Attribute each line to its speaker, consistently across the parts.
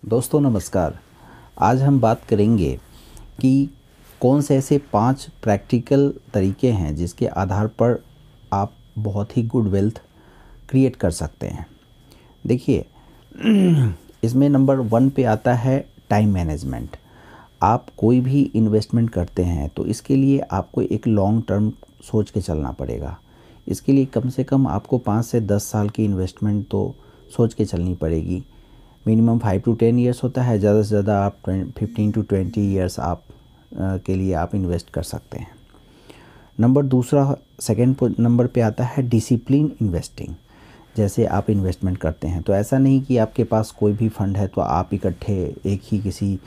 Speaker 1: दोस्तों नमस्कार। आज हम बात करेंगे कि कौन से ऐसे 5 प्रैक्टिकल तरीके हैं जिसके आधार पर आप बहुत ही गुड वेल्थ क्रिएट कर सकते हैं। देखिए इसमें नंबर 1 पे आता है टाइम मैनेजमेंट। आप कोई भी इन्वेस्टमेंट करते हैं तो इसके लिए आपको एक लॉन्ग टर्म सोच के चलना पड़ेगा। इसके लिए कम से कम आपको 5 से 10 साल की इन्वेस्टमेंट तो सोच के चलनी पड़ेगी। मिनिमम 5 to 10 ईयर्स होता है, ज़्यादा से ज़्यादा आप 15 to 20 ईयर्स आप के लिए आप इन्वेस्ट कर सकते हैं। सेकंड नंबर पे आता है डिसिप्लिन इन्वेस्टिंग। जैसे आप इन्वेस्टमेंट करते हैं तो ऐसा नहीं कि आपके पास कोई भी फंड है तो आप इकट्ठे एक ही किसी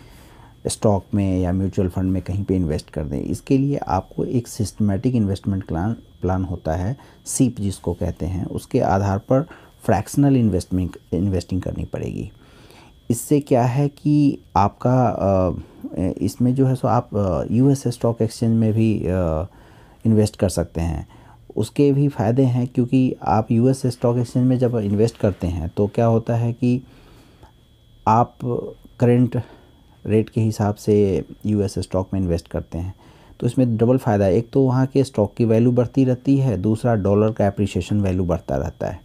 Speaker 1: स्टॉक में या म्यूचुअल फंड में कहीं पे इन्वेस्ट कर दें। इसके लिए आपको एक सिस्टमेटिक इन्वेस्टमेंट प्लान होता है, सीप जिसको कहते हैं। उसके आधार पर फ्रैक्शनल इन्वेस्टिंग करनी पड़ेगी। इससे क्या है कि आपका इसमें जो है सो आप यूएस स्टॉक एक्सचेंज में भी इन्वेस्ट कर सकते हैं। उसके भी फ़ायदे हैं, क्योंकि आप यूएस स्टॉक एक्सचेंज में जब इन्वेस्ट करते हैं तो क्या होता है कि आप करंट रेट के हिसाब से यूएस स्टॉक में इन्वेस्ट करते हैं तो इसमें डबल फ़ायदा है। एक तो वहाँ के स्टॉक की वैल्यू बढ़ती रहती है, दूसरा डॉलर का एप्रिसिएशन वैल्यू बढ़ता रहता है,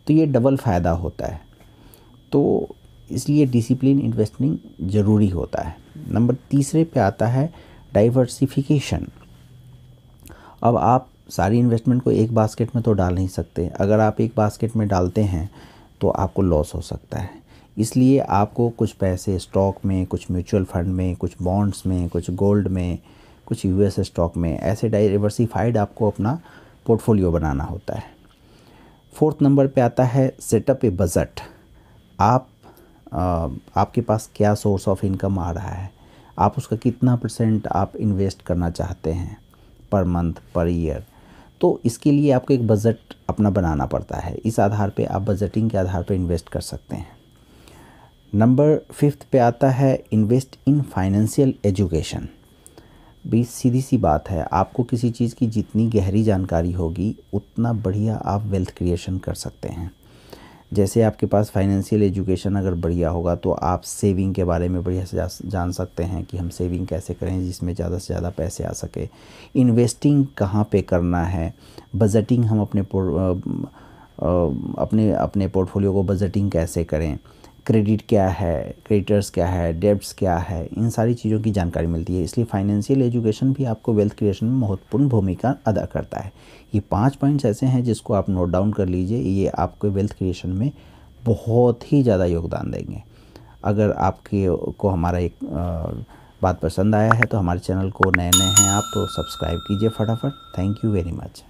Speaker 1: तो ये डबल फ़ायदा होता है। तो इसलिए डिसिप्लिन इन्वेस्टिंग ज़रूरी होता है। नंबर 3 पे आता है डाइवर्सिफिकेशन। अब आप सारी इन्वेस्टमेंट को एक बास्केट में तो डाल नहीं सकते। अगर आप एक बास्केट में डालते हैं तो आपको लॉस हो सकता है। इसलिए आपको कुछ पैसे स्टॉक में, कुछ म्यूचुअल फंड में, कुछ बॉन्ड्स में, कुछ गोल्ड में, कुछ यूएस स्टॉक में, ऐसे डाइवर्सिफाइड आपको अपना पोर्टफोलियो बनाना होता है। 4th नंबर पे आता है सेटअप ए बजट। आपके पास क्या सोर्स ऑफ इनकम आ रहा है, आप उसका कितना % आप इन्वेस्ट करना चाहते हैं पर मंथ, पर ईयर। तो इसके लिए आपको एक बजट अपना बनाना पड़ता है। इस आधार पे आप बजटिंग के आधार पे इन्वेस्ट कर सकते हैं। नंबर 5 पे आता है इन्वेस्ट इन फाइनेंशियल एजुकेशन। भी सीधी सी बात है, आपको किसी चीज़ की जितनी गहरी जानकारी होगी उतना बढ़िया आप वेल्थ क्रिएशन कर सकते हैं। जैसे आपके पास फाइनेंशियल एजुकेशन अगर बढ़िया होगा तो आप सेविंग के बारे में बढ़िया से जान सकते हैं कि हम सेविंग कैसे करें जिसमें ज़्यादा से ज़्यादा पैसे आ सके, इन्वेस्टिंग कहाँ पे करना है, बजटिंग हम अपने पोर्टफोलियो को बजटिंग कैसे करें, क्रेडिट क्या है, क्रेडिटर्स क्या है, डेब्ट्स क्या है, इन सारी चीज़ों की जानकारी मिलती है। इसलिए फाइनेंशियल एजुकेशन भी आपको वेल्थ क्रिएशन में महत्वपूर्ण भूमिका अदा करता है। ये 5 पॉइंट्स ऐसे हैं जिसको आप नोट डाउन कर लीजिए, ये आपको वेल्थ क्रिएशन में बहुत ही ज़्यादा योगदान देंगे। अगर को हमारा एक बात पसंद आया है तो हमारे चैनल को नए हैं आप तो सब्सक्राइब कीजिए फटाफट। Thank you very much.